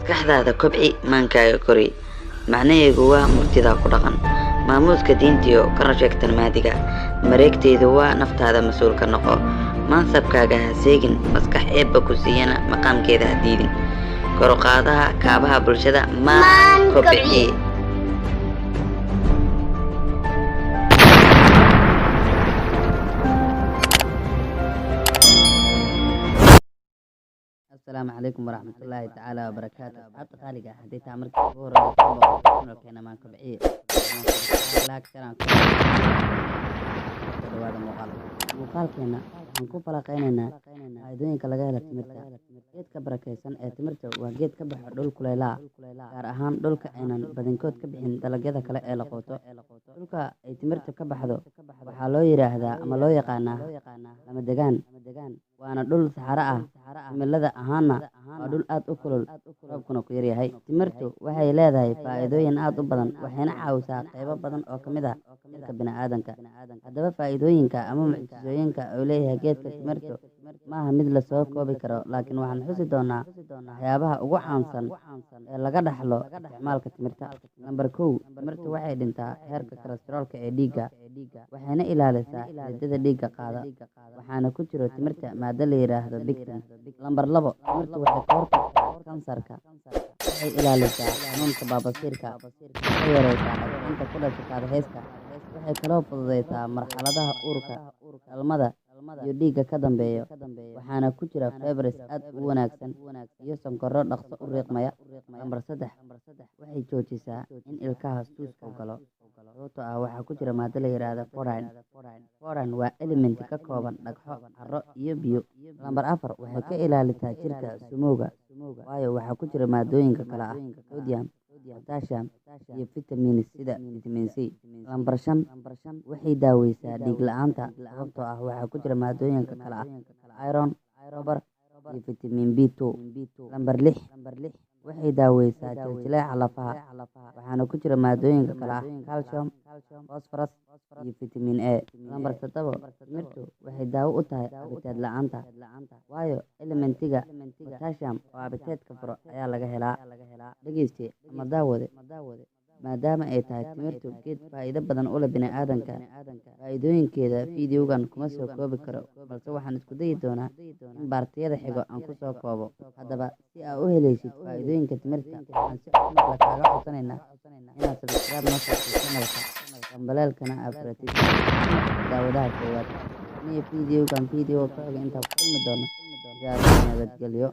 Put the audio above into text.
maskaxdaada kobci maankaaga kori macnaheedu waa murtida ku dhaqan maamuuska diintiyo kana sheegtan maadiga mareegteedu waa naftaada mas'uul ka noqo mansabkaaga ha seegin maskax eebba ku siiyana maqaamkeeda ha diidin kor u qaadaha kaabaha bulshada maan kobci السلام عليكم ورحمة الله تعالى وبركاته. أصحاب خالقة حديث عمر كبور وكنا كنا ما كبعية. لا كثر عن كل هذا مقال كنا نكون فلاقيننا عايزين كلا جالة تمرتا جيت كبر كيسان تمرتا وجيت كبر دول كلها كارهان دول كأنا بدن كود كبحين دلجة كلا لقوته دول تمرتا كبر هذا وحلو يرى هذا أما لو يقانا لما دجان وأنا دول سحراء من لذا أهانا ودول آت أكلل ربكنا كيري هاي تمرتو وهي لذا فائدوين آت بدن وحنا عاوزة قيبة بدن أو كمدا كبنا آدم هذا فائدوين كأمام معجزين كأوليه جيت كتمرتو ما هم مثل سوق وبكرة لكن وحن حسدونا حيابها وعنصن لقد حلو استعمال كتمرتا نمبر كو تمرتو واحد انت هيرك كوليسترول كأديجا وحنا إلى لسا جد ديجا قاعدة وحنا كتير تمرتا ما دليل هذا بكتن نمبر لبو تمرتو واحد كورك كانسركا إلى لسا نون كبابا سيركا غيرك انت كل شكاد هيسكا waxay kala fududeysaa marxaladaha uurka dhalmada iyo dhiigga ka dambeeyo waxaana ku jira fibres aad u wanaagsan iyo sonkoro dhaqso u riiqmaya nambar 3 waxay joojisaa in ilkaha suuska galo sababtoo ah waxaa ku jira maado la yiraahdo foran waa element ka kooban dhagxo carro iyo biyo nambar 4 waxay ka ilaalisaa jirka sumowga waayo waxaa ku jira maadooyinka kale ah sodium potassium iyo vitamins sida vitamin C nambar 5 waxay daaweysaa dhiig la'aanta sababtoo ah waxaa ku jira maadooyinka kale ah iron copper iyo vitamin B2 nambar 6 waxay daaweysaa jiljileeca lafaha waxaana ku jira maadooyinka kale ah calcium phosphorus iyo vitamin A nambar 7 mirtu waxay daawo u tahay abitaad la'aanta waayo elementiga potassium oo abitaadka furo ayaa laga helaa dhageyste ama daawade maadaama ay tahay timirtu geed faa'iido badan u leh bini'aadamka faa'iidooyinkeeda fiidiyowgan kuma soo koobi karo balse waxaan isku dayi doonaa in baartiyada xigo aan ku soo koobo haddaba si aad u helaysid faa'iidooyinka timirta waxaan si cusub kaaga codsanaynaa inaad subscribe noo saartid channelka dambaleelkana aad furatid daawadaha koowaad fiidiyowgan fiidiyow ku xiga intaa ku kulmi doono sidaas nabadgelyo